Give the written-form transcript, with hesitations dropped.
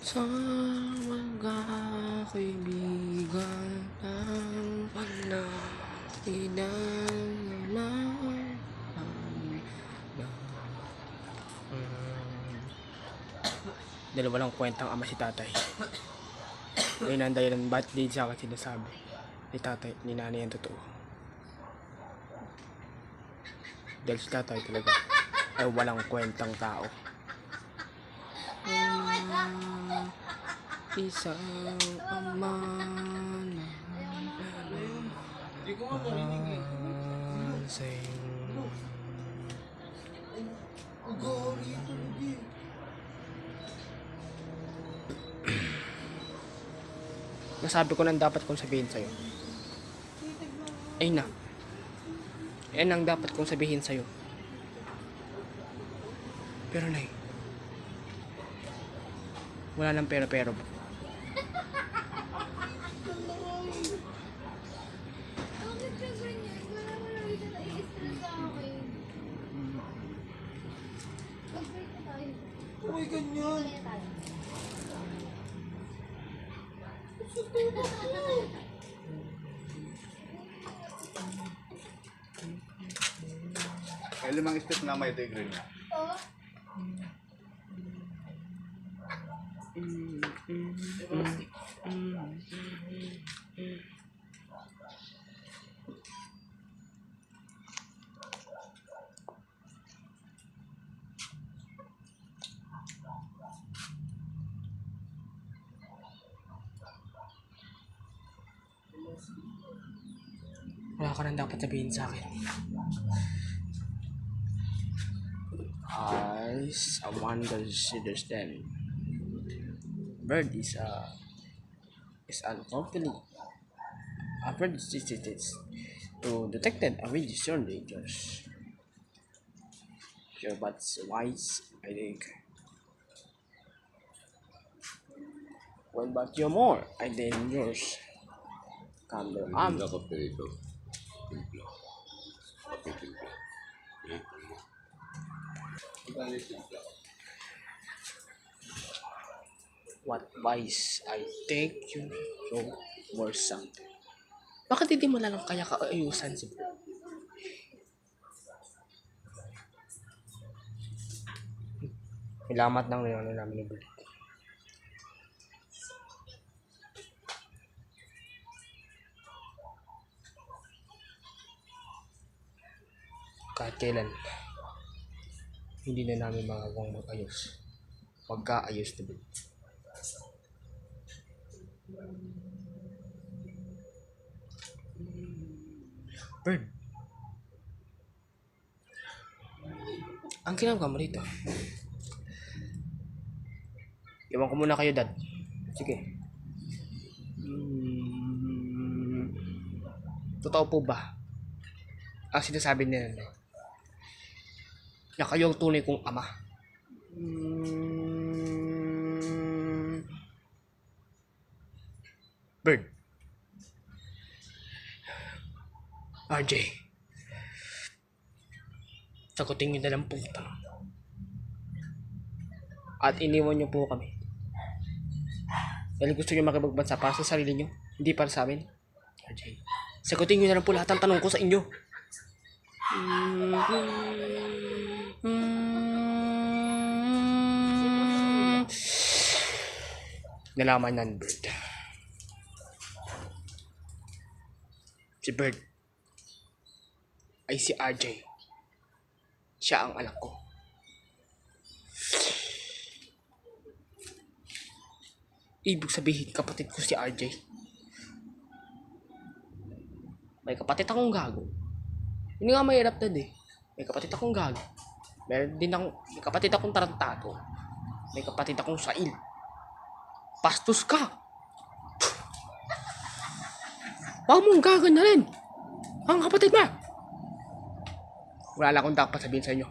Sa mga kaibigan ng pinag-inan dalawa lang kwentang ama si tatay. Ayun ang dahilan ba't di sa akin sinasabi ni tatay, ni nanay ang totoo. Dahil si tatay talaga ay walang kwentang tao. Isang ama na Hindi ko nga marinig eh. sa'yo. Agari ito, hindi. Nasabi ko nang dapat kong sabihin sa'yo. Ayun na. Yan ang dapat kong sabihin sa'yo. Pero nay, wala nang pero-pero. Bakit ka ganyan? Wala mo lang ito nai-stress sa akin. Mag-break na tayo. Uy, ganyan. Kaya tayo. May 5 step na may tigre niya. Oh, Wala ka nang dapat sabihin sa akin. Eyes, I wonder to understand. Bird is an company. A bird is to detected a register dangers. Sure, but wise, I think. When but you're more, I dangerous. Come the arm. Hindi ka perito. Timpla. Pakitimpla. Ito timpla. What wise, I take you so for something. Bakit hindi mo lang kaya kaayusan si Bird? Ilamat ng leon namin ni Bird. Kahit kailan, hindi na namin magagawang mag-ayos. Magkaayos na Bird. Bird, ang ginagawa mo rito. Iwan ko muna kayo, Dad. Sige. Totoo po ba ang sinasabi nila na kayo ang tunay kong ama? Bird. RJ. Sagutin niyo na lang po ito. At iniwan niyo po kami. Dahil gusto niyo makipagbansa para sa sarili niyo, hindi para sa amin. RJ. Sagutin niyo na lang po lahat ng tanong ko sa inyo. Nalaman ng Bird. Si Bird ay si RJ. Siya ang anak ko. Ibig sabihin, kapatid ko si RJ. May kapatid akong gago. Hindi nga mahirap na eh. May kapatid akong gago. May kapatid akong tarantado. May kapatid akong sail. Pastos ka! Huwag mong gaganyarin! Ang kapatid mo! Wala lang akong dapat sabihin sa inyo.